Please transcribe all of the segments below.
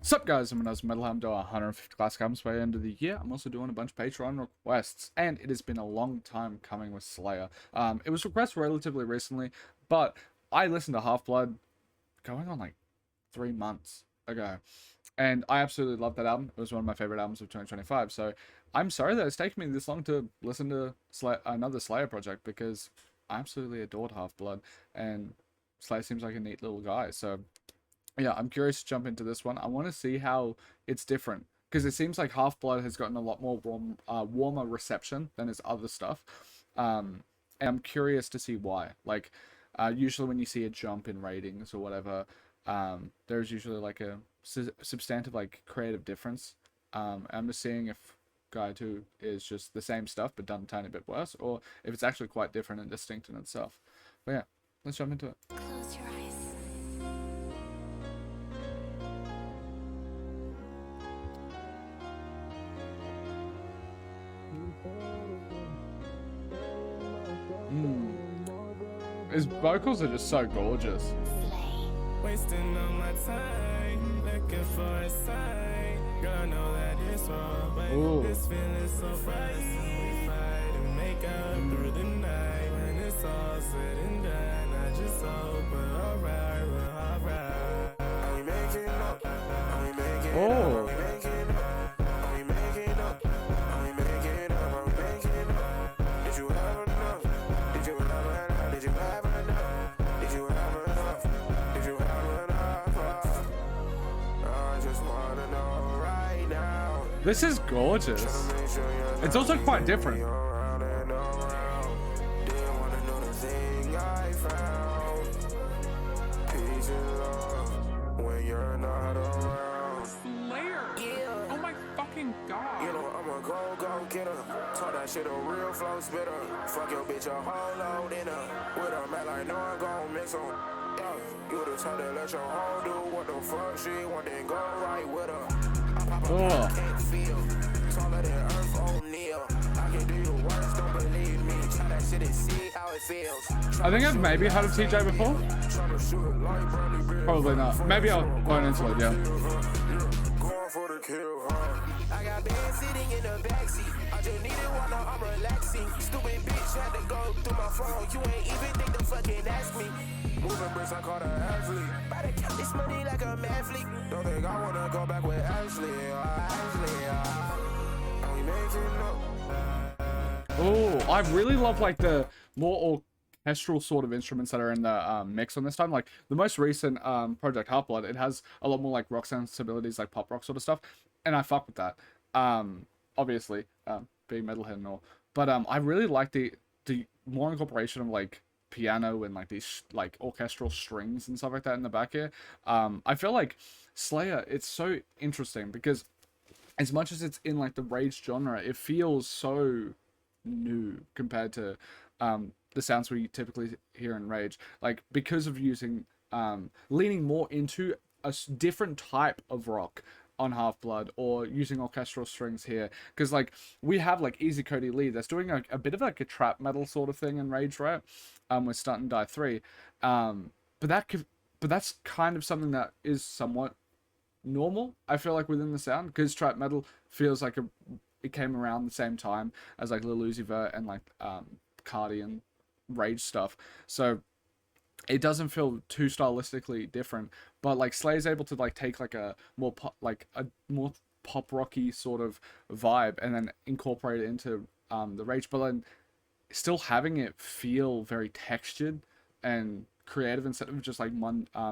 Sup guys, I'm AUSSIE METALHEAD. I'm doing 150 classic albums by the end of the year. I'm also doing a bunch of Patreon requests, and it has been a long time coming with Slayr. It was requested relatively recently, but I listened to Half Blood going on like 3 months ago, and I absolutely loved that album. It was one of my favorite albums of 2025, so I'm sorry that it's taken me this long to listen to another Slayr project, because I absolutely adored Half Blood, and Slayr seems like a neat little guy, so yeah, I'm curious to jump into this one. I want to see how it's different, because it seems like Half Blood has gotten a lot more warmer reception than his other stuff, and I'm curious to see why. Like, usually when you see a jump in ratings or whatever, there's usually like a substantive like creative difference. I'm just seeing if Gaia 2 is just the same stuff but done a tiny bit worse, or if it's actually quite different and distinct in itself. But yeah, let's jump into it. Close your eyes. His vocals are just so gorgeous. Wasting all my time, looking for a sign. Girl, I know that it's wrong, but this feeling so bright. We fight and make up through the night. When it's all said and done, I just hope we're alright, we're alright. Are we making up? Are we making up? Are we making up? Are we making up? Are we making up? Are we making up? Did you have enough? Did you have enough? Did you have enough? Did you have enough? Did you have enough? I just wanna know right now. This is gorgeous. It's also quite different. Oh my fucking god. You know I'm a go getter. Talk that shit a real flow spitter. Fuck your bitch a whole load in her. With a man like no I'm gon' mix em. Yeah, you the type that let your hoe do what the fuck she want, then go right with her. I pop up, I can't feel. Taller than Earth O'Neal. I can do you worse, don't believe me. Try that shit and see how it feels. I think I've maybe heard of TJ before. Probably not. Maybe I'll learn into it, yeah. Going for the kill, I got bed sitting in the backseat. I just needed one, now I'm relaxing. Stupid bitch had to go through my phone. You ain't even think to fucking ask me. Moving bricks, I call her athlete. Better count this money like a athlete. Don't think I wanna go back with Ashley. Are we making up? Oh, I really love like the more orchestral sort of instruments that are in the mix on this time. Like the most recent project Half Blood, it has a lot more like rock sensibilities, like pop rock sort of stuff, and I fuck with that. Obviously, being metalhead and all, but I really like the more incorporation of like piano and like these like orchestral strings and stuff like that in the back here. I feel like Slayr, it's so interesting because as much as it's in like the rage genre, it feels so new compared to the sounds we typically hear in rage, like because of using leaning more into a different type of rock on Half Blood, or using orchestral strings here, because like we have like Easy Cody Lee that's doing a bit of like a trap metal sort of thing in rage, right? With Stunt and Die 3, but that's kind of something that is somewhat normal, I feel like, within the sound, because trap metal feels like it came around the same time as like Lil Uzi Vert and like Cardi and rage stuff, so it doesn't feel too stylistically different. But like Slayr's able to like take like a more pop rocky sort of vibe and then incorporate it into the rage, but then still having it feel very textured and creative instead of just like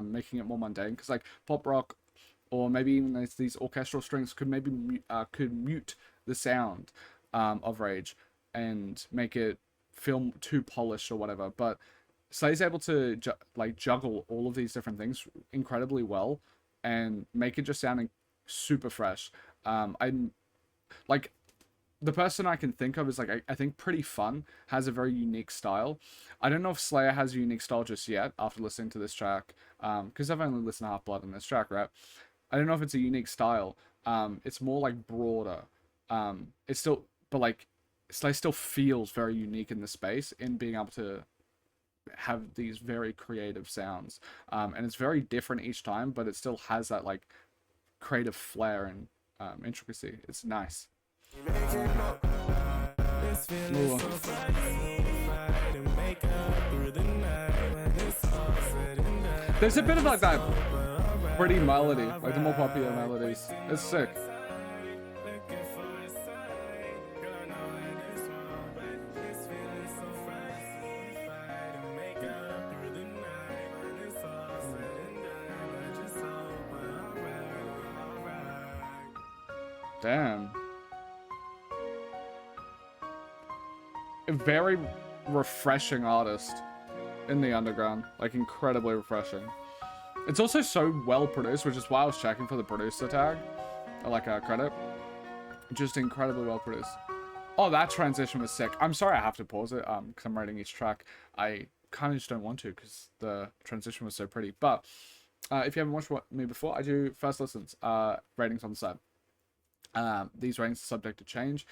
making it more mundane, because like pop rock, or maybe even these orchestral strings, could maybe could mute the sound of rage and make it feel too polished or whatever. But Slayr's able to like juggle all of these different things incredibly well and make it just sounding super fresh. I'm like, the person I can think of is like I think Pretty Fun has a very unique style. I don't know if Slayr has a unique style just yet after listening to this track, because I've only listened to Half Blood on this track, right? I don't know if it's a unique style. It's more like broader. It's still, but like Slayr still feels very unique in the space in being able to have these very creative sounds, and it's very different each time, but it still has that like creative flair and intricacy. It's nice. Ooh. There's a bit of like that pretty melody, like the more popular melodies. It's sick. Damn. A very refreshing artist in the underground. Like, incredibly refreshing. It's also so well produced, which is why I was checking for the producer tag. Or like a credit. Just incredibly well produced. Oh, that transition was sick. I'm sorry I have to pause it, because I'm writing each track. I kind of just don't want to, because the transition was so pretty. But, if you haven't watched me before, I do first listens, ratings on the side. These ratings are subject to change.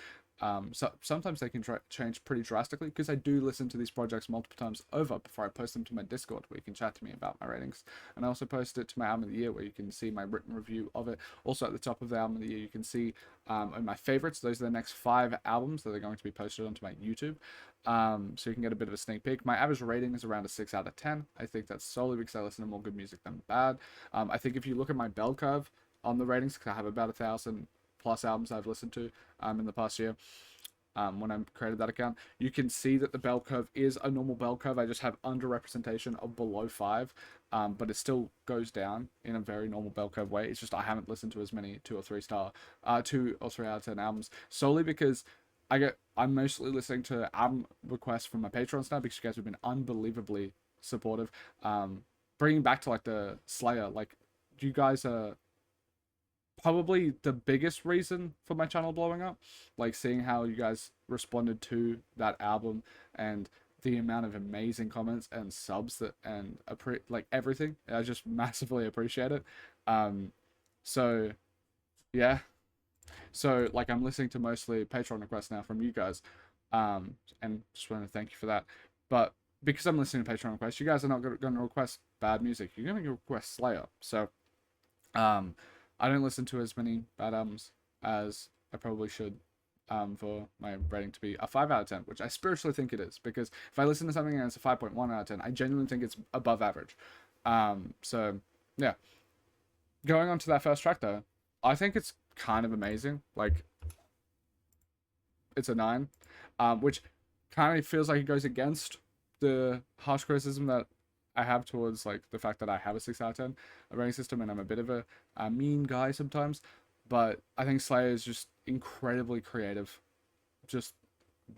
So sometimes they can change pretty drastically, because I do listen to these projects multiple times over before I post them to my Discord, where you can chat to me about my ratings. And I also post it to my album of the year, where you can see my written review of it. Also at the top of the album of the year, you can see my favorites. Those are the next 5 albums that are going to be posted onto my YouTube. So you can get a bit of a sneak peek. My average rating is around a 6 out of 10. I think that's solely because I listen to more good music than bad. I think if you look at my bell curve on the ratings, because I have about 1,000+ albums I've listened to in the past year, when I created that account, you can see that the bell curve is a normal bell curve. I just have underrepresentation of below 5, but it still goes down in a very normal bell curve way. It's just I haven't listened to as many 2 or 3 out of 10 albums, solely because I'm mostly listening to album requests from my patrons now, because you guys have been unbelievably supportive. Bringing back to like the Slayr, like you guys are probably the biggest reason for my channel blowing up. Like seeing how you guys responded to that album and the amount of amazing comments and subs and like everything. I just massively appreciate it. So yeah. So like I'm listening to mostly Patreon requests now from you guys. And just want to thank you for that. But because I'm listening to Patreon requests, you guys are not going to request bad music. You're going to request Slayr. So I don't listen to as many bad albums as I probably should, for my rating to be a 5 out of 10, which I spiritually think it is, because if I listen to something and it's a 5.1 out of 10, I genuinely think it's above average. So yeah, going on to that first track though, I think it's kind of amazing. Like, it's a 9, which kind of feels like it goes against the harsh criticism that I have towards like the fact that I have a 6 out of 10 rating system, and I'm a bit of a mean guy sometimes. But I think Slayr is just incredibly creative, just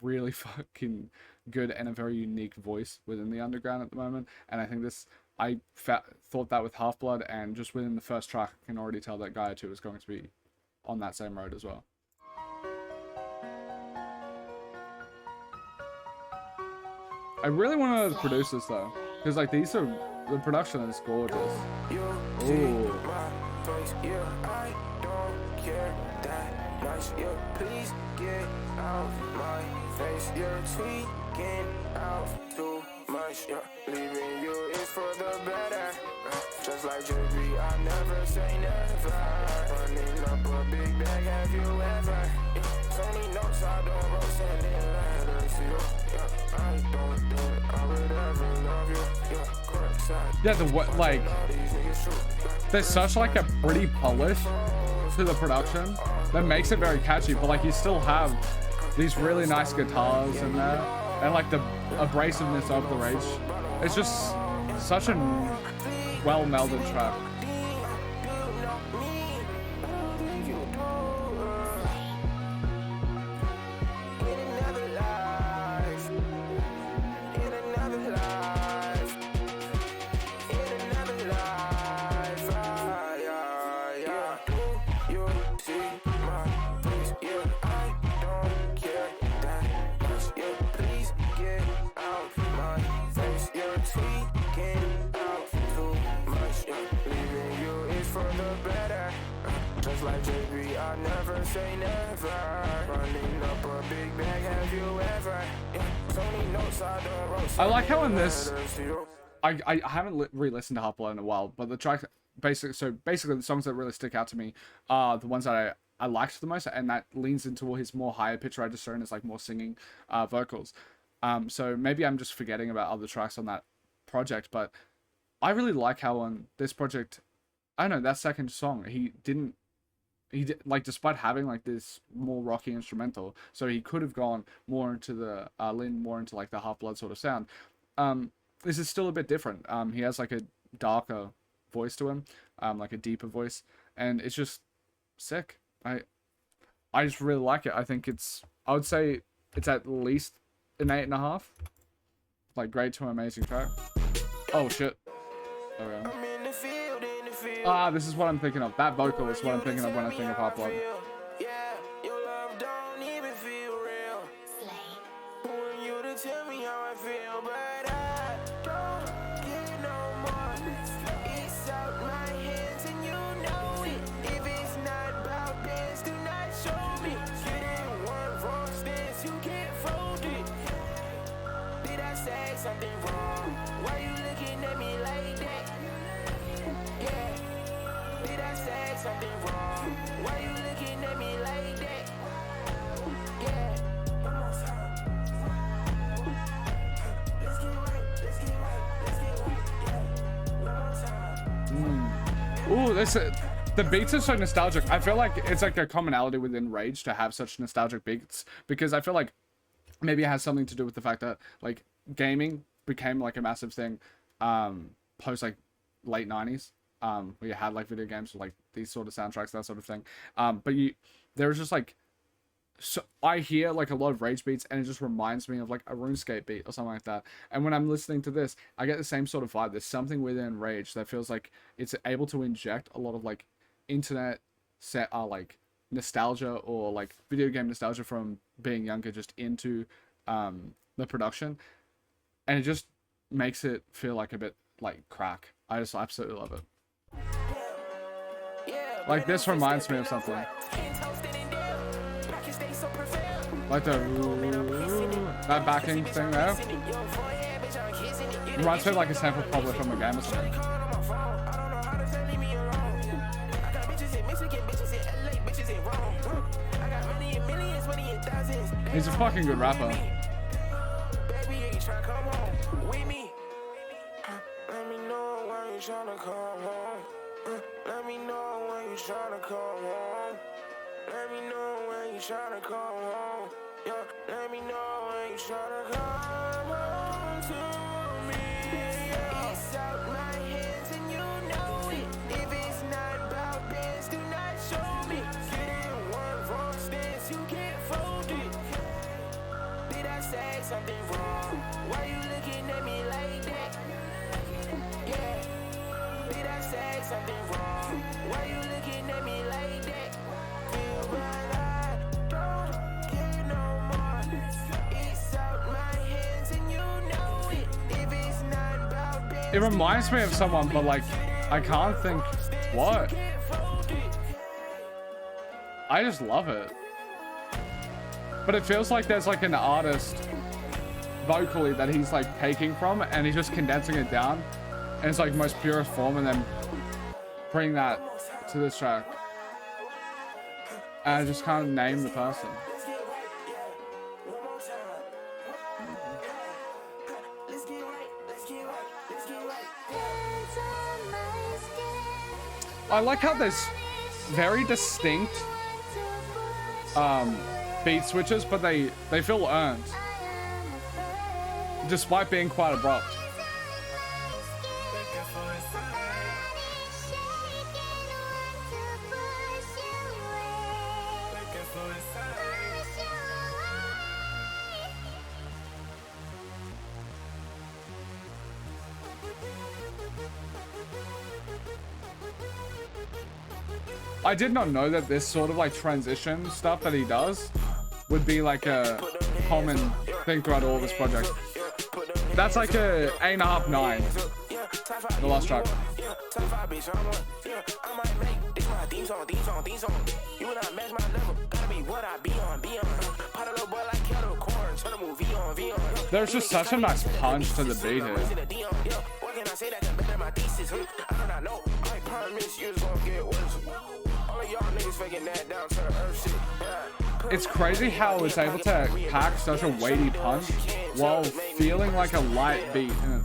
really fucking good, and a very unique voice within the underground at the moment. And I think I thought that with Half Blood, and just within the first track, I can already tell that Gaia 2 is going to be on that same road as well. I really want to know the producers though, because like the production is gorgeous. Ooh. I don't care that much. Please get out my face. You're tweaking out too much. Leaving you is for the better. Just like JB, I never say never. Running up a big bag, have you ever? So many notes I don't wrote, sending letters to you. I don't do it, I would ever love you. Correct side. Yeah, like, there's such like a pretty polish to the production that makes it very catchy, but like you still have these really nice guitars in there, and like the abrasiveness of the rage. It's just such a well melded track. Like JB, I never say never. Running up a big bag, have you ever? So many notes I don't wrote. I like how in this, I haven't re-listened to Half Blood in a while, but the track basically the songs that really stick out to me are the ones that I liked the most, and that leans into his more higher pitch register and is like more singing vocals. So maybe I'm just forgetting about other tracks on that project, but I really like how on this project, I don't know, that second song, he did, like, despite having like this more rocky instrumental, so he could have gone more into the lean more into like the Half-Blood sort of sound. This is still a bit different. He has like a darker voice to him, like a deeper voice, and it's just sick. I just really like it. I think I would say it's at least an 8.5. Like, great to amazing track. Oh shit. Okay. This is what I'm thinking of. That vocal is what I'm thinking of when I think of Half-Blood. Something wrong. Why you looking at me like that? Yeah. Did I say something wrong? Why you looking at me like that? Yeah. One more time. Let's get right. Let's get right. Let's get right. Yeah. One more time. Ooh, the beats are so nostalgic. I feel like it's like a commonality within Rage to have such nostalgic beats, because I feel like maybe it has something to do with the fact that like gaming became like a massive thing post like late 90s, where you had like video games with like these sort of soundtracks, that sort of thing. But there was just like, so I hear like a lot of Rage beats and it just reminds me of like a RuneScape beat or something like that. And when I'm listening to this, I get the same sort of vibe. There's something within Rage that feels like it's able to inject a lot of like internet set like nostalgia or like video game nostalgia from being younger just into the production. And it just makes it feel like a bit like crack. I just absolutely love it. Like, this reminds me of something. Like that backing thing there. Reminds me of like a sample probably from a game or something. He's a fucking good rapper. Tryna come home. Let me know when you tryna come home. Let me know when you tryna come home. Yeah, let me know when you tryna come home to me. Yeah. It's out my hands and you know it. If it's not about bands, do not show me. Get in one wrong stance, you can't fold it. Did I say something wrong? Why you looking at me like that? Yeah. Did I say something wrong? Why you looking at me like that? Feel but I don't care no more. It's out my hands and you know it. If it's not about bands, It reminds me of someone, but like I can't think what. I just love it. But it feels like there's like an artist vocally that he's like taking from and he's just condensing it down. And it's like most purest form, and then bring that to this track. And I just can't name the person. I like how there's very distinct beat switches, but they feel earned, despite being quite abrupt. I did not know that this sort of like transition stuff that he does would be like a common thing throughout all of his projects. That's like a 8.5, 9. The last track. There's just such a nice punch to the beat here. It's crazy how it's able to pack such a weighty punch while feeling like a light beat in it.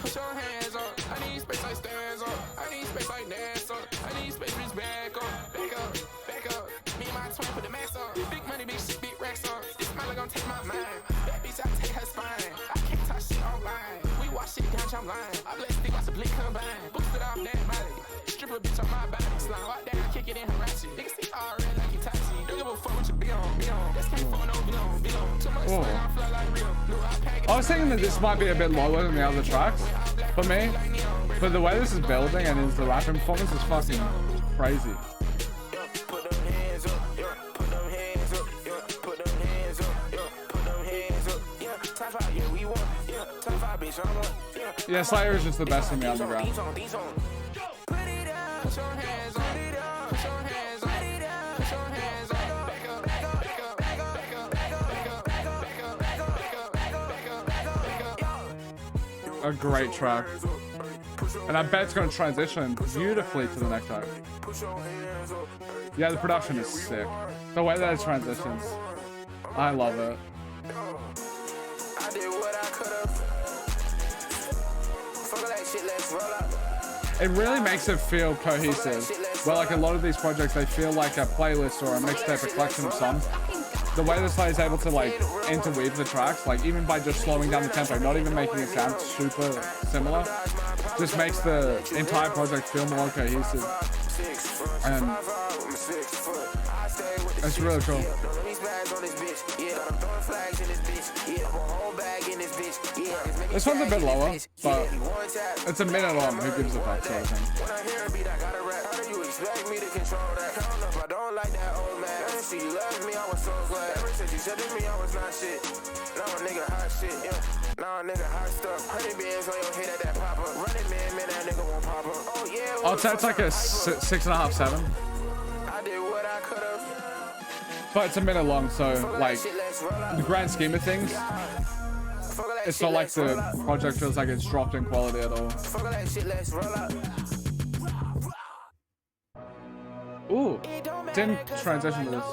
Put your hands up. I need space like stands up. I need space like dance up. I need space, bitch, back up. Back up, back up. Me and my twin put the max up. Big money, big shit, big racks up. This smile gonna take my mind. That bitch, I take her spine. I can't touch shit online. We watch shit down, I'm lying. I bless thick, watch the blick combine. Boosted off that body. Strip a bitch on my body. Slime out there, kick it in her ratchet. Niggas see already like you touchy. Don't give a fuck what you be on, be on. That's can't fuck no, be on, be on. Too much swing, I fly like real. I was thinking that this might be a bit lower than the other tracks for me, but the way this is building and is the rapping performance is fucking crazy. Yeah, slayr is just the best in the underground. A great track, and I bet it's going to transition beautifully to the next track. Yeah, the production is sick. The way that it transitions, I love it. It really makes it feel cohesive. Where like a lot of these projects, they feel like a playlist or a mixtape, a collection of songs. The way this player is able to like interweave the tracks, like even by just slowing down the tempo, not even making it sound super similar, just makes the entire project feel more cohesive. And it's really cool. This one's a bit lower, but it's a minute long. Who gives a fuck, sort of thing. I'll say it's like a 6.5, 7. But it's a minute long, so like the grand scheme of things, it's not like the project feels like it's dropped in quality at all. Ooh, didn't transition to this,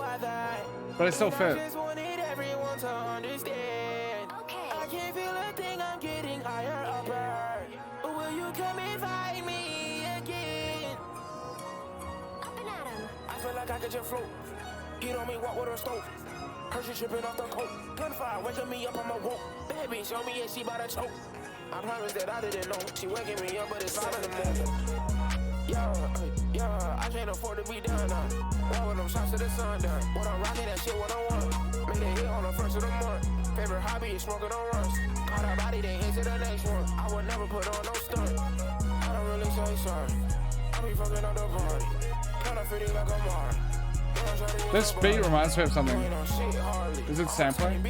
but it still fit. He don't mean walk with her stove. Hershey tripping off the coat. Gunfire waking me up on my woke. Baby, show me if she bout to choke. I promise that I didn't know. She waking me up, but it's 5 in the morning. Yeah, I can't afford to be done now. One with them shots to the sun done. What I'm rocking, that shit what I want. Made a hit on the first of the month. Favorite hobby is smoking on runs. Caught her body, then hit to the next one. I would never put on no stunt. I don't really say sorry. I be fucking up the party. Kinda fitting like a Mars. This beat reminds me of something. Is it sampling?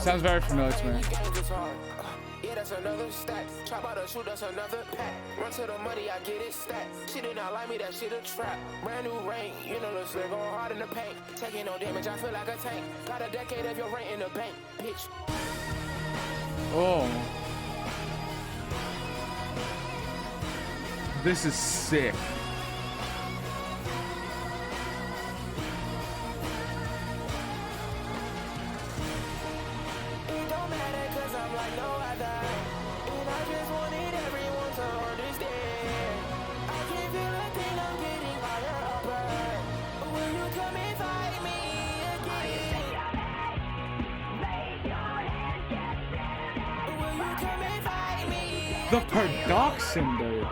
Sounds very familiar to me. Yeah, that's another stack. Chop out a shoot, that's another pack. Run to the money, I get it stacked. She did not like me, that shit a trap. Brand new ring, you know the slip going hard in the paint. Taking no damage, I feel like a tank. Got a decade of your rent in the bank, bitch. Oh. This is sick. The production, dude.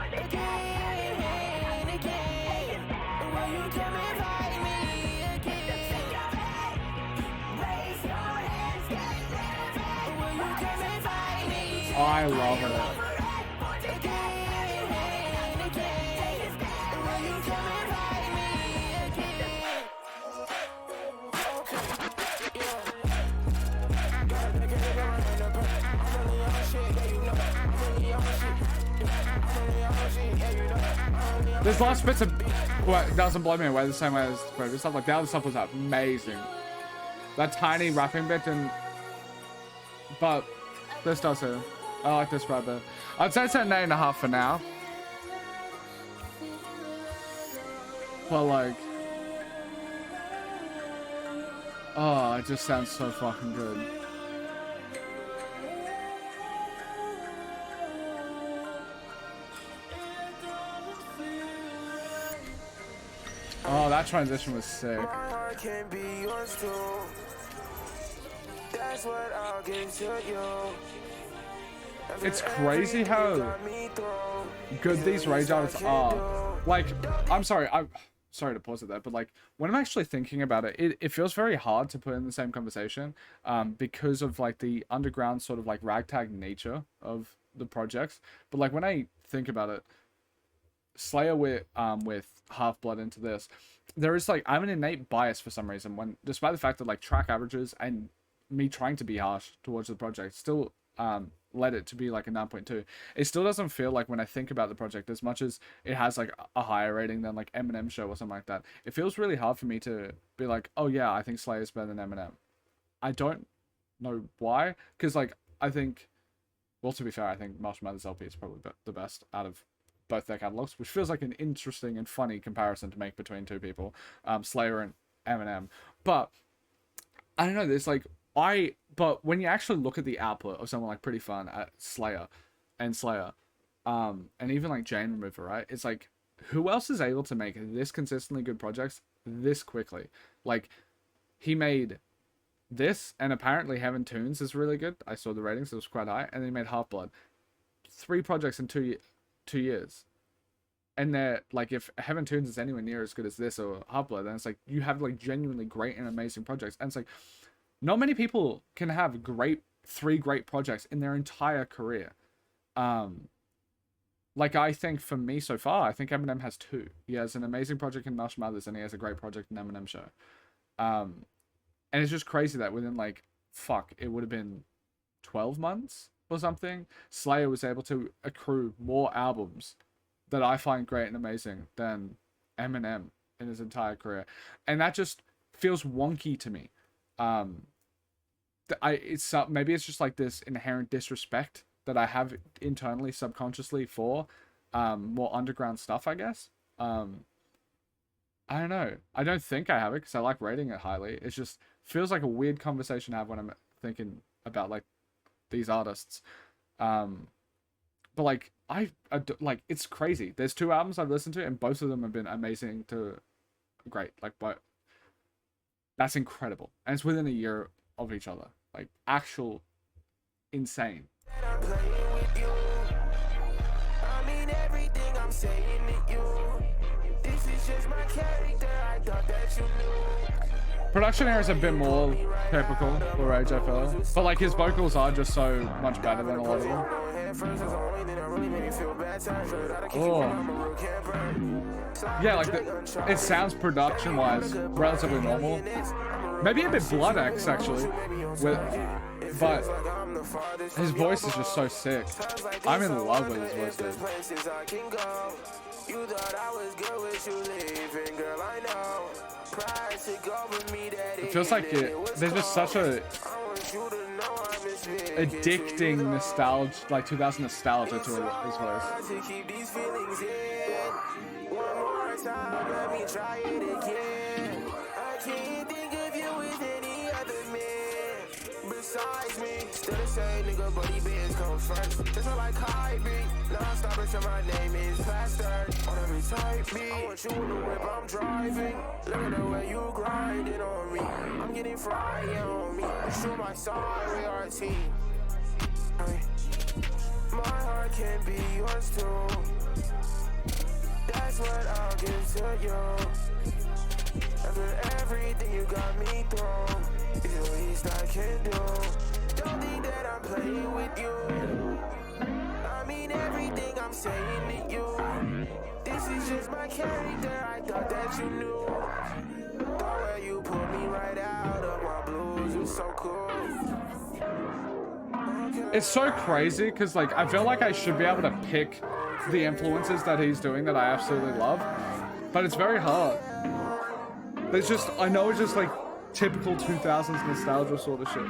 I love it. There's last bits of, well, it doesn't blow me away the same way as the previous stuff. Like the other stuff was amazing. That tiny rapping bit and, but this does it. I like this right there. I'd say it's an 8.5 for now. But like, oh, it just sounds so fucking good. Oh, that transition was sick. It's crazy how good these rage artists are. Like, I'm sorry to pause it there, but like when I'm actually thinking about it, it feels very hard to put in the same conversation because of like the underground sort of like ragtag nature of the projects. But like when I think about it, Slayr with Half-Blood into this, there is like, I have an innate bias for some reason when, despite the fact that like track averages and me trying to be harsh towards the project still led it to be like a 9.2. It still doesn't feel like, when I think about the project, as much as it has like a higher rating than like Eminem Show or something like that, it feels really hard for me to be like, oh yeah, I think Slayr is better than Eminem. I don't know why, because like I think, well, to be fair, I think Marshall Mathers LP is probably the best out of both their catalogs, which feels like an interesting and funny comparison to make between two people, Slayr and Eminem. But I don't know, there's like, but when you actually look at the output of someone like Pretty Fun at Slayr, and even like Jane Remover, right? It's like, who else is able to make this consistently good projects this quickly? Like, he made this, and apparently Heaven Tunes is really good. I saw the ratings, it was quite high. And then he made Half-Blood. 3 projects in 2 years. And they're like, if Heaven Tunes is anywhere near as good as this or Half-Blood, then it's like you have like genuinely great and amazing projects. And it's like, not many people can have 3 great projects in their entire career. Like, I think for me so far, I think Eminem has 2. He has an amazing project in Marshall Mathers, and he has a great project in Eminem Show. And it's just crazy that within like, it would have been 12 months or something, Slayr was able to accrue more albums that I find great and amazing than Eminem in his entire career. And that just feels wonky to me. Maybe it's just like this inherent disrespect that I have internally, subconsciously for more underground stuff, I guess. I don't know. I don't think I have it because I like rating it highly. It just feels like a weird conversation to have when I'm thinking about like these artists. But like like, it's crazy. There's 2 albums I've listened to and both of them have been amazing to great. Like, but that's incredible. And it's within a year of each other. Like, actual insane. Production error is a bit more typical for Rage, I feel. But like, his vocals are just so much better than a lot of them. Oh. Yeah, like it sounds production-wise relatively normal. Maybe a bit Blood X actually, but his voice is just so sick. I'm in love with his voice, dude. It feels like there's just such a addicting nostalgia, like 2000 nostalgia to his voice. Besides me, still the same nigga, but he bands come first. It's not like hybrid, non-stop until my name is plastered on every type beat. I want you in the whip, I'm driving. Look at the way you grinding on me. I'm getting fried, yeah, on me. Shoot my side, we are a team. My heart can be yours too. That's what I'll give to you. After everything you got me through, it's the least I can do. Don't think that I'm playing with you. I mean everything I'm saying to you. This is just my character, I thought that you knew. The way you pulled me right out of my blues was so cool. It's so crazy because like I feel like I should be able to pick the influences that he's doing that I absolutely love, but it's very hard. There's just, I know it's just like typical 2000s nostalgia sort of shit.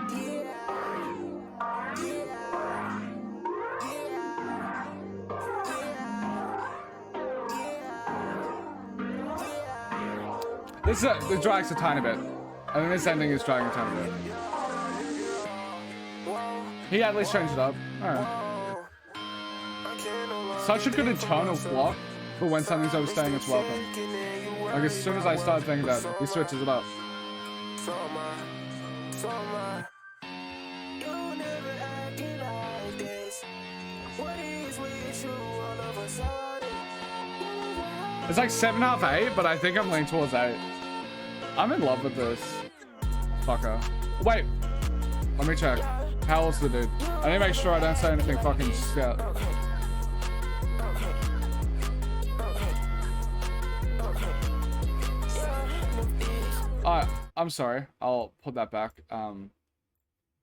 This it drags a tiny bit. I think this ending is dragging a tiny bit. He at least changed it up. Alright. Such a good internal block for when something's overstaying its welcome. Like as soon as I start thinking that, he switches it up. It's like 7.5, 8, but I think I'm leaning towards 8. I'm in love with this fucker. Wait, let me check. How old's the dude? I need to make sure I don't say anything fucking scout. I'm sorry. I'll put that back.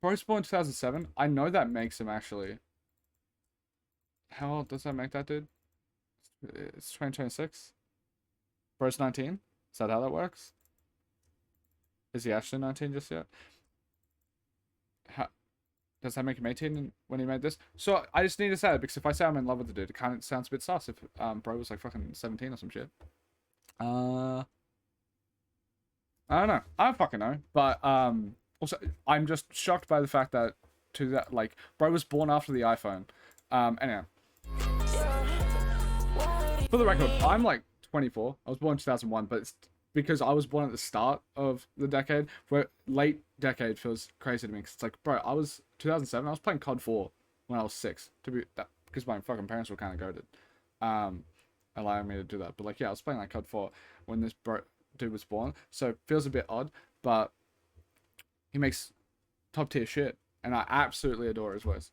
Bro's born 2007. I know that makes him actually. How old does that make that dude? It's 2026. Bro's 19. Is that how that works? Is he actually 19 just yet? How does that make him 18 when he made this? So I just need to say it because if I say I'm in love with the dude, it kind of sounds a bit sus if bro was like fucking 17 or some shit. I don't know. I don't fucking know. But also I'm just shocked by the fact that like bro was born after the iPhone. Anyhow. For the record, I'm like 24. I was born in 2001, but it's because I was born at the start of the decade, where late decade feels crazy to me. Cause it's like, bro, I was 2007. I was playing COD 4 when I was 6. Because my fucking parents were kind of goated, allowing me to do that. But like, yeah, I was playing like COD 4 when this dude was born. So it feels a bit odd, but he makes top tier shit, and I absolutely adore his voice.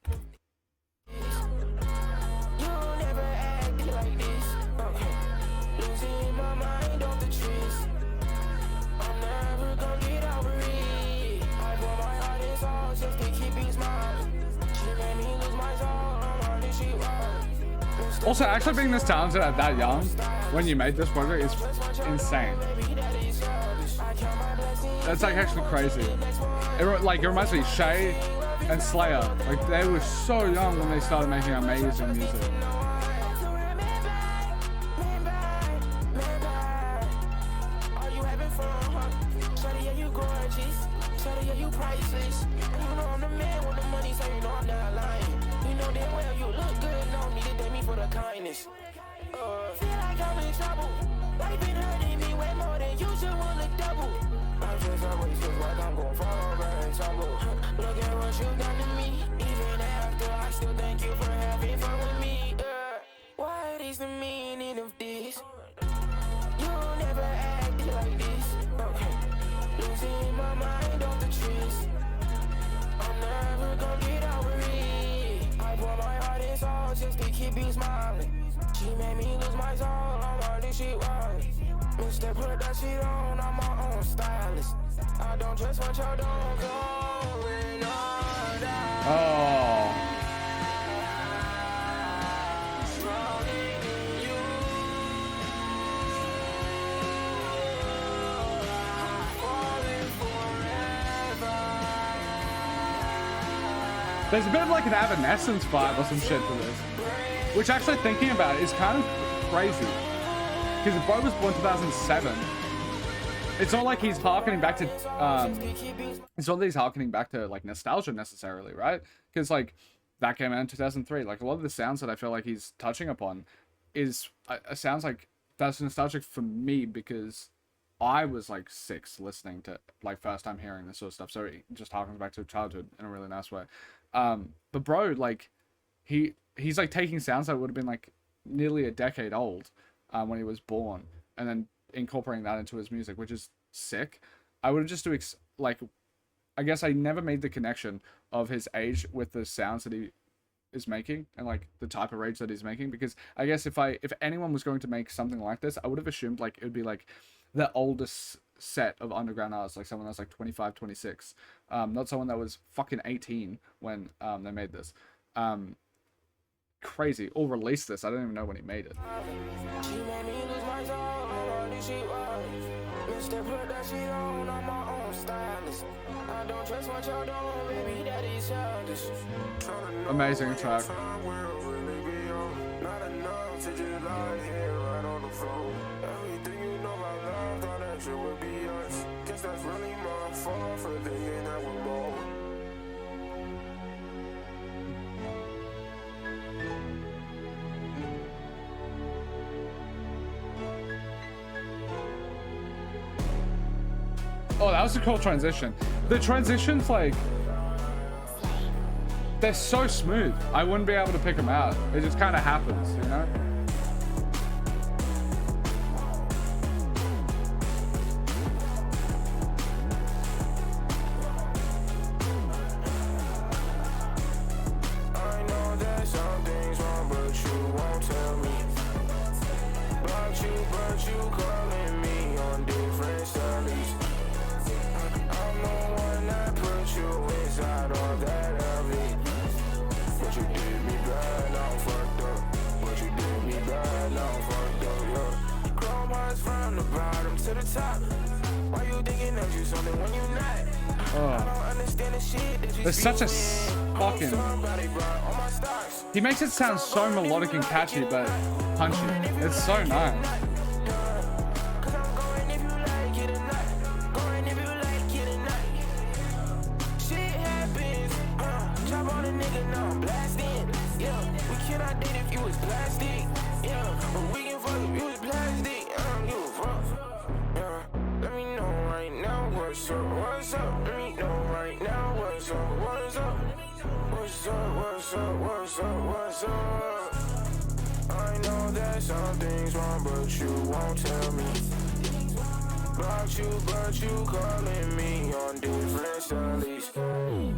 Also, actually being this talented at that young, when you made this project, is insane. That's like actually crazy. It reminds me, Shay and Slayr, like they were so young when they started making amazing music. There's a bit of like an Evanescence vibe or some shit to this, which actually thinking about it is kind of crazy. Because if bro was born 2007, it's not like he's harkening back to it's not that he's harkening back to like nostalgia necessarily, right? Because like that came out in 2003. Like a lot of the sounds that I feel like he's touching upon is sounds like that's nostalgic for me because I was like 6 listening to like first time hearing this sort of stuff. So it just harkens back to childhood in a really nice way. But bro, like he's like taking sounds that would have been like nearly a decade old when he was born, and then incorporating that into his music, which is sick. I would have just I guess I never made the connection of his age with the sounds that he is making and like the type of rage that he's making, because I guess if anyone was going to make something like this, I would have assumed like it would be like the oldest set of underground artists, like someone that's like 25, 26, not someone that was fucking 18 when they made this. crazy. Or released this. I don't even know when he made it. She made me lose my soul, only she was. Mr. Put that shit on, I'm my own stylist. I don't trust what y'all doing, baby, that is childish. Amazing track. Not enough to just lie here right on the floor. Everything you know about love, thought that shit would be us. Guess that's really my fault for thinking that we're more. Oh, that was a cool transition. The transitions, like, they're so smooth. I wouldn't be able to pick them out. It just kind of happens, you know? I know that something's wrong, but you won't tell me. But you calling me on different studies. I'm the one that put you inside of that LV. But you did me bad, now I'm fucked up. But you did me bad, now I'm fucked up, yeah. Chrome hearts from the bottom to the top. Why you thinking that you something when you not? I don't understand the shit that you There's such a fucking... He makes it sound so melodic and catchy, but punchy. It's so nice. What's up? Let me know right now. What's up? What's up? What's up? What's up? What's up? What's up? I know that something's wrong, but you won't tell me. But you calling me on different studies. I'm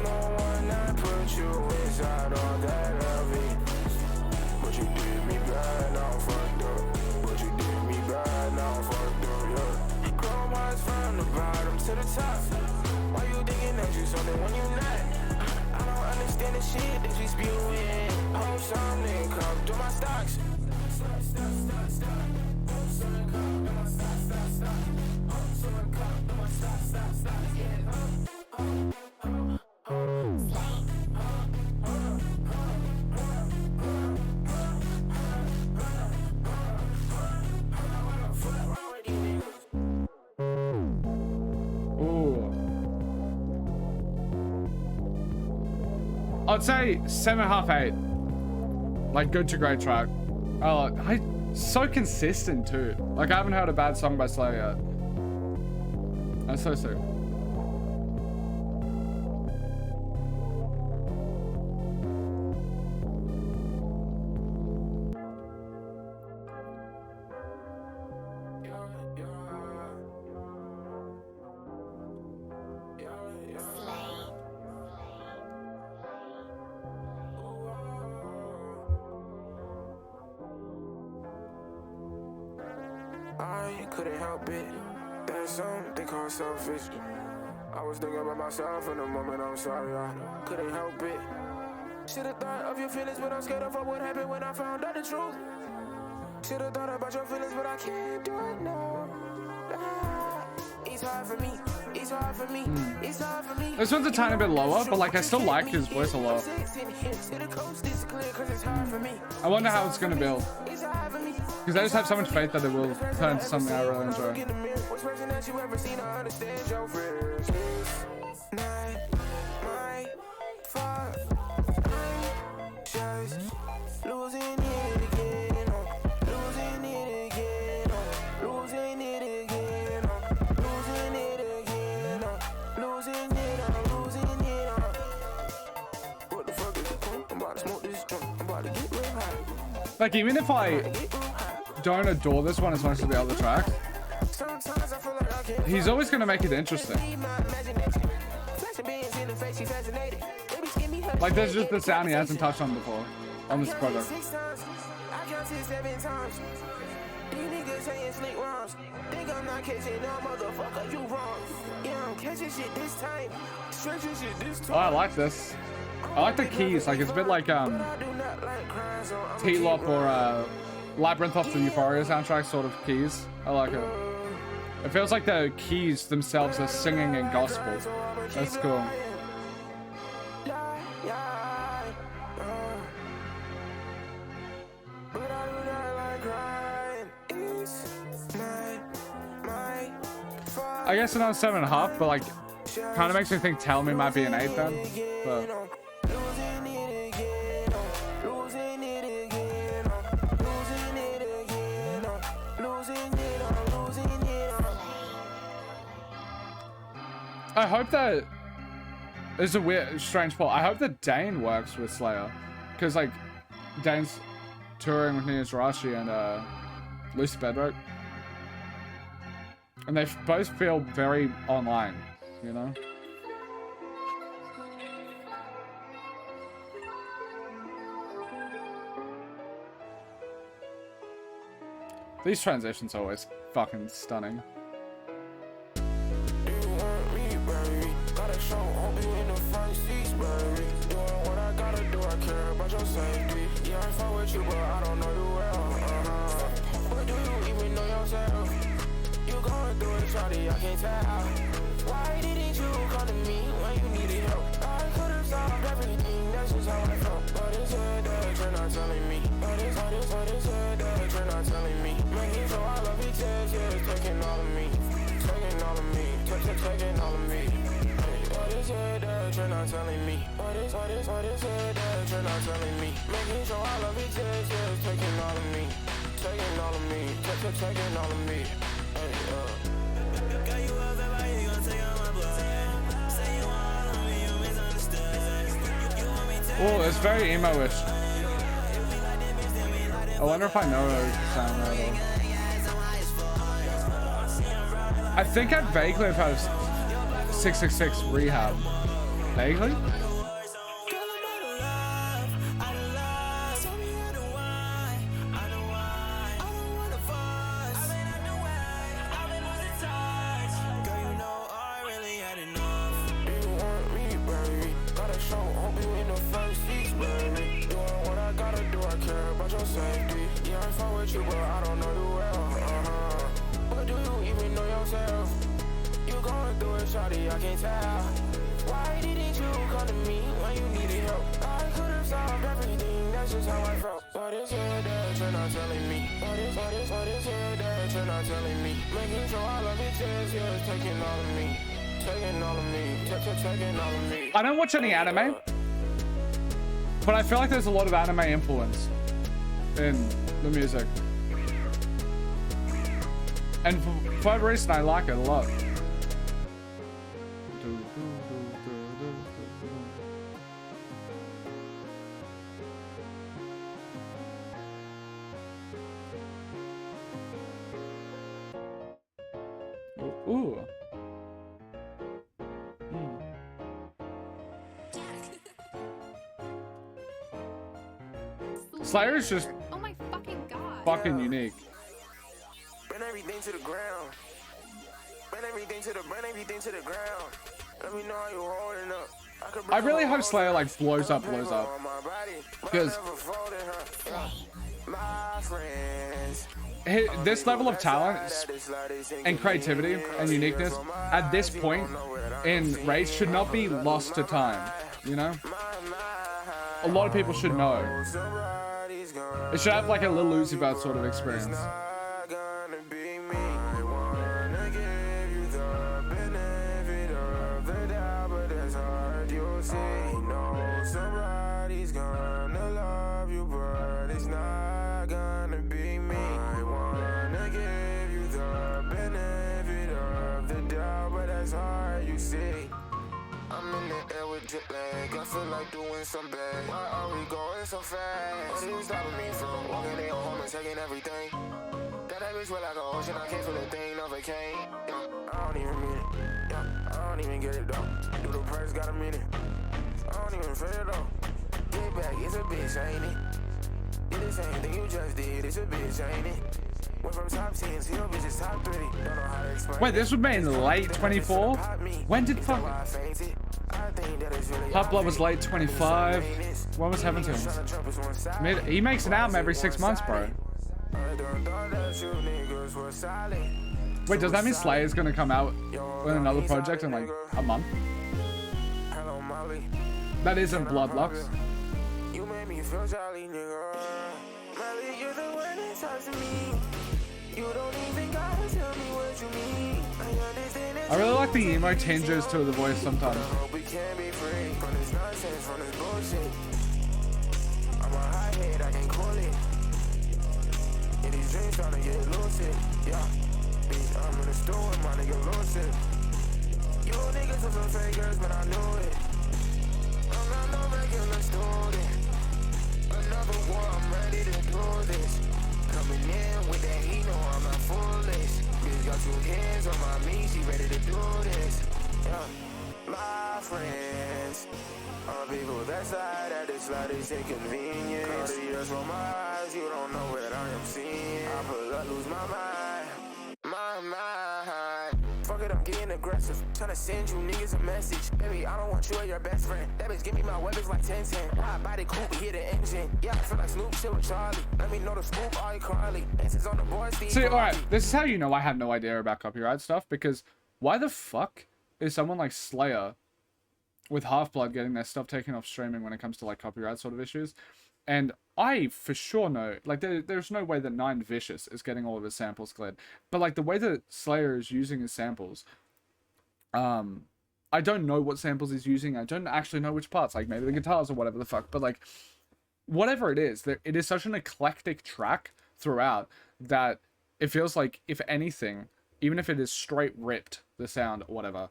the one that put you inside all that LV. But you did me bad, now I'm fucked up. But you did me bad, now I'm fucked up, yeah. Chrome hearts from the bottom to the top. Why you thinking that you something when you not? I don't understand the shit that you spewing. Hope something come through my stocks. I'd say 7.5, 8. Like, good to great track. Oh, so consistent too. Like, I haven't heard a bad song by Slayr yet. That's so sick. I couldn't help it. There's something called selfish. I was thinking about myself in the moment. I'm sorry, I couldn't help it. Should've thought of your feelings, but I'm scared of what happened when I found out the truth. Should've thought about your feelings, but I can't do it now. It's hard for me. It's hard for me. It's hard for me. This one's a tiny bit lower, but like I still like his voice a lot. I wonder how it's gonna build. Because I just have so much faith that it will turn into something I really enjoy. Like, even if I don't adore this one as much as the other tracks, he's always going to make it interesting. Like, there's just the sound he hasn't touched on before on this project. Oh, I like this. I like the keys. Like it's a bit like T-Lop or Labyrinth of the Euphoria soundtrack sort of keys. I like it. It feels like the keys themselves are singing in gospel. That's cool. I guess another 7.5, but like, kind of makes me think Tell Me might be an 8 then. But I hope that it's a weird, strange poll. I hope that Dane works with Slayr, because like Dane's touring with Nina Zarashi and Lucy Bedrock. And they both feel very online, you know? These transitions are always fucking stunning. I can't tell. Why didn't you come to me when you needed help? I could have solved everything, that's just how I felt. But it's good that you're not telling me. But it's good that you're not telling me. Making sure I love each other, yeah, it's taking all of me. Taking all of me, taking all of me. But it's good that you're not telling me. But it's good that you're not telling me. Making sure I love each other, yeah, it's taking all of me. Taking all of me, taking all of me. Oh, it's very emo-ish. I wonder if I know the sound right at all. I think I vaguely have heard of 666 Rehab. Vaguely? I can't tell. Why didn't you come to me when you needed help? I could have solved everything, that's just how I felt. But it's good that you're not telling me. But it's good that you're not telling me. Making sure I love it, yeah, it's taking all of me. Taking all of me, taking all of me. I don't watch any anime, but I feel like there's a lot of anime influence in the music. And for whatever reason, I like it a lot. Ooh. Slayr is just oh my fucking god. fucking unique. Burn everything to the ground. Burn everything to the ground. Let me know how you holding up. I really hope Slayr like blows up. Because my friends, this level of talent and creativity and uniqueness at this point in Rage should not be lost to time, you know? A lot of people should know. It should have like a Lil Uzi Vert sort of experience. Somebody's gonna love you, but it's not gonna be me. I wanna give you the benefit of the doubt, but that's hard, you see. I'm in the air with jet lag, I feel like doing some bad. Why are we going so fast? What are you stopping me from walking in home and taking everything? That bitch feel like an ocean, I can't feel a thing, no vacation. Yeah, I don't even mean it. Yeah, I don't even get it though. Do the purse got a meaning? I don't even feel it though. Get back, it's a bitch, ain't it? Did the same thing you just did, it's a bitch, ain't it? Went from top 10 to your bitches top 3. Don't know how to explain. Wait, this was made in late 24? When did fuck? Hot Blood was late 25. When was Heaven Tunes? He makes an album every 6 months, bro. Wait, does that mean Slayer's gonna come out with another project in like a month? That isn't Bloodlux. You made me feel jolly, nigga. Molly, you're the one that talks to me. You don't even gotta tell me what you mean. I understand it. I really like the emo tinges to the voice sometimes. We can't be free from this nonsense, from this bullshit. I'm a hot head, I can call it. In these dreams, trying to get lucid. Yeah, bitch, I'm in the store, my nigga lucid. You niggas are some fakers, but I knew it. I'm not no regular student. Another war, I'm ready to do this. Coming in with that heat, no, I'm not foolish. Bitch got 2 hands on my knee, she ready to do this. Yeah, my friends are people that side at the slightest inconvenience. All the years from my eyes, you don't know what I am seeing. I pull up, lose my mind, my mind. Fuck it, I'm getting aggressive. Tryna send you niggas a message. Baby, I don't want you or your best friend. That bitch give me my weapons like 10-10. Wide body coupe, hear the engine. Yeah, I feel like Snoop shit with Charlie. Let me know the scoop, all you Carly. Answers on the board, Steve. See, alright, this is how you know I have no idea about copyright stuff, because why the fuck is someone like Slayer with Half-Blood getting their stuff taken off streaming when it comes to like copyright sort of issues? And I for sure know, like, there's no way that Nine Vicious is getting all of his samples cleared. But, like, the way that Slayer is using his samples, I don't know what samples he's using. I don't actually know which parts, like, maybe the guitars or whatever the fuck. But, like, whatever it is, it is such an eclectic track throughout that it feels like, if anything, even if it is straight ripped, the sound or whatever,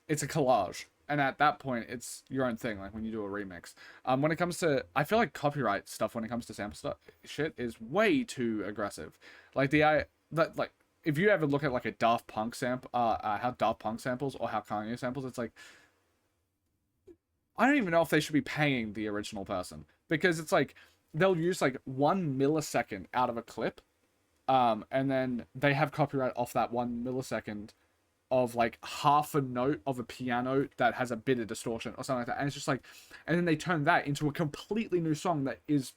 it's a collage. And at that point, it's your own thing, like when you do a remix. When it comes to, I feel like copyright stuff, when it comes to sample stuff, shit is way too aggressive. Like like if you ever look at like a Daft Punk sample, how Daft Punk samples or how Kanye samples, it's like, I don't even know if they should be paying the original person, because it's like they'll use like 1 millisecond out of a clip, and then they have copyright off that 1 millisecond of like half a note of a piano that has a bit of distortion or something like that, and it's just like, and then they turn that into a completely new song that is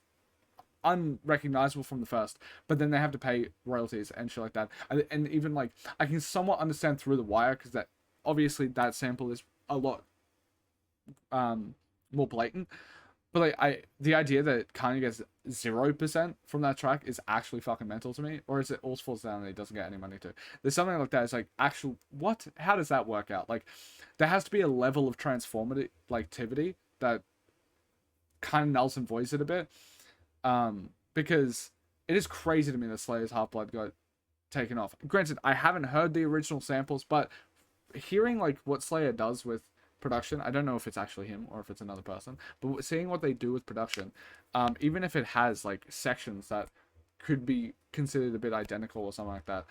unrecognizable from the first, but then they have to pay royalties and shit like that. And even like, I can somewhat understand Through the Wire, because that obviously that sample is a lot more blatant, but like the idea that Kanye gets 0% from that track is actually fucking mental to me. Or is it all falls down and he doesn't get any money to? There's something like that. It's like, actual, what? How does that work out? Like, there has to be a level of transformativity that kind of nulls and voids it a bit. Because it is crazy to me that Slayer's Half-Blood got taken off. Granted, I haven't heard the original samples, but hearing like what Slayer does with production, I don't know if it's actually him or if it's another person, but seeing what they do with production, even if it has like sections that could be considered a bit identical or something like that,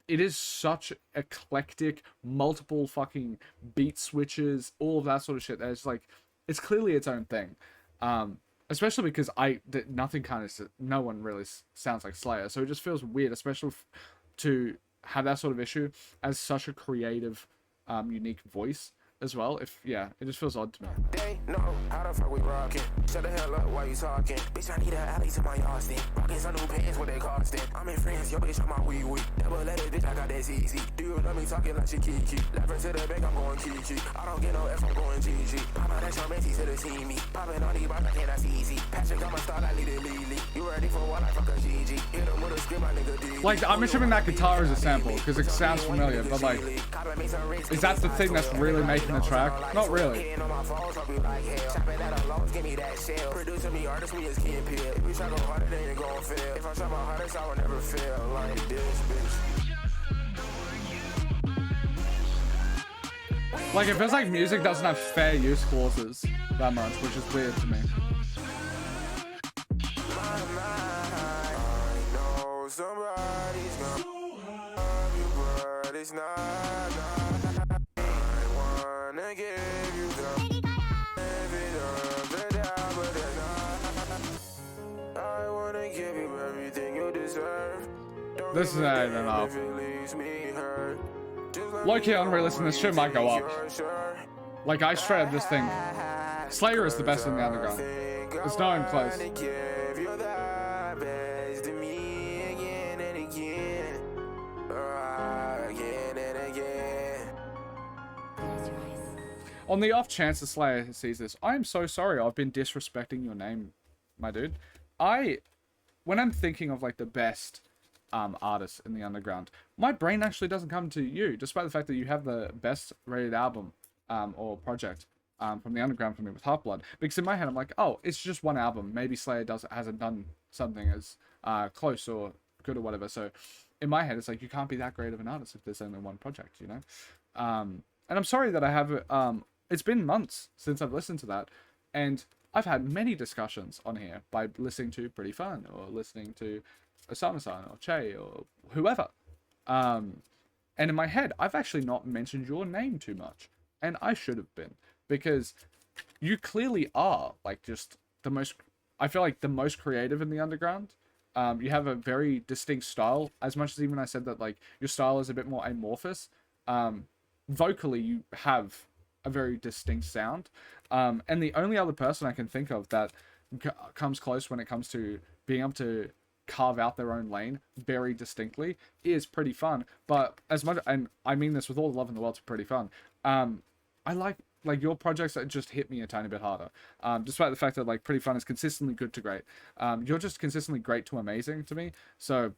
it is such eclectic, multiple fucking beat switches, all of that sort of shit, that it's like, it's clearly its own thing. Especially because no one really sounds like Slayer, so it just feels weird, especially to have that sort of issue as such a creative, unique voice as well. It just feels odd to me. They know how the fuck we rockin'. Shut the hell up while you talking. Bitch, I need an alley to my yard stick. Rockin' some new pants, what they cost it. I'm in France, yo bitch, I'm my wee. Double letter, bitch, I got that ZZ. Do you know me talking like she Kiki? Lever to the bank, I'm going Kiki. I don't get no F, I'm going GG. Pop out that your Messi to the see me. Poppin' on these bars, I cannot easy. Patrick got my start, I need it Lily. You ready for what? I fuck a GG. Hit him with a scream, my nigga D. Like, I'm assuming that guitar is a sample, because it sounds familiar, but like, is that the thing that's really making the track? Not really. Like, it feels like music doesn't have fair use clauses that much, which is weird to me. This is not even enough. Low-key unrealistic, this shit might go up. Like, I straight up just think Slayr is the best in the underground. There's no one close. On the off chance the Slayer sees this, I am so sorry I've been disrespecting your name, my dude. When I'm thinking of like the best artists in the underground, my brain actually doesn't come to you, despite the fact that you have the best rated album or project from the underground for me with Half Blood. Because in my head I'm like, oh, it's just one album. Maybe Slayer hasn't done something as close or good or whatever. So in my head it's like, you can't be that great of an artist if there's only one project, you know. And I'm sorry that I have it's been months since I've listened to that, and I've had many discussions on here by listening to Pretty Fun or listening to Osama-san or Che or whoever. And in my head, I've actually not mentioned your name too much, and I should have been, because you clearly are like just the most. I feel like the most creative in the underground. You have a very distinct style. As much as even I said that like your style is a bit more amorphous. Vocally, you have a very distinct sound, and the only other person I can think of that comes close when it comes to being able to carve out their own lane very distinctly is Pretty Fun. But as much, and I mean this with all the love in the world to Pretty Fun, I like your projects that just hit me a tiny bit harder, despite the fact that like Pretty Fun is consistently good to great. You're just consistently great to amazing to me. So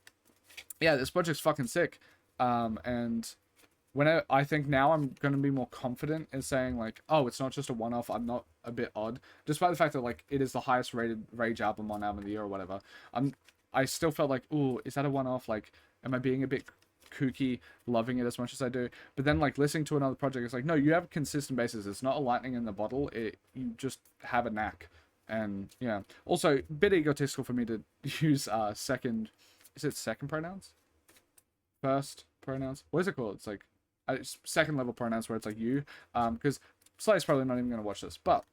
yeah, this project's fucking sick, and I think now I'm going to be more confident in saying like, oh, it's not just a one-off. I'm not a bit odd, despite the fact that like it is the highest rated Rage album on Album of the Year or whatever. I still felt like, ooh, is that a one-off? Like, am I being a bit kooky, loving it as much as I do? But then like listening to another project, it's like, no, you have a consistent basis. It's not a lightning in the bottle. You just have a knack, and yeah. Also, a bit egotistical for me to use second. Is it second pronouns? First pronouns? What is it called? It's like second level pronouns where it's like you, because Slay's probably not even going to watch this, but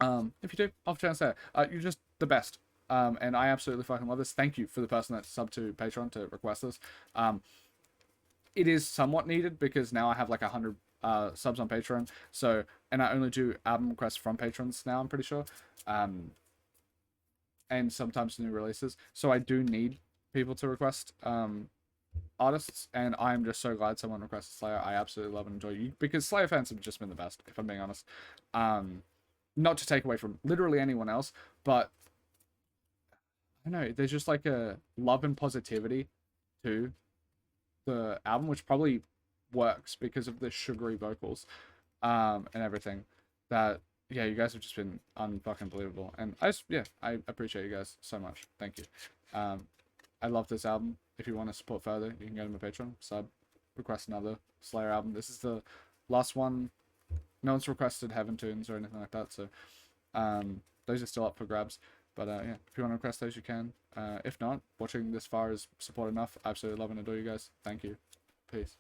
if you do, off chance there, you're just the best, and I absolutely fucking love this. Thank you for the person that subbed to Patreon to request this. It is somewhat needed because now I have like 100 subs on Patreon, so, and I only do album requests from patrons now, I'm pretty sure, and sometimes new releases, so I do need people to request artists, and I'm just so glad someone requested Slayer. I absolutely love and enjoy you, because Slayer fans have just been the best, if I'm being honest. Not to take away from literally anyone else, but I don't know, there's just like a love and positivity to the album, which probably works because of the sugary vocals and everything. That, yeah, you guys have just been unfucking believable, and I appreciate you guys so much. Thank you. I love this album. If you want to support further, you can go to my Patreon, sub, request another Slayer album. This is the last one. No one's requested Heaven Tunes or anything like that, so those are still up for grabs. But yeah, if you want to request those, you can. If not, watching this far is support enough. Absolutely love and adore you guys. Thank you. Peace.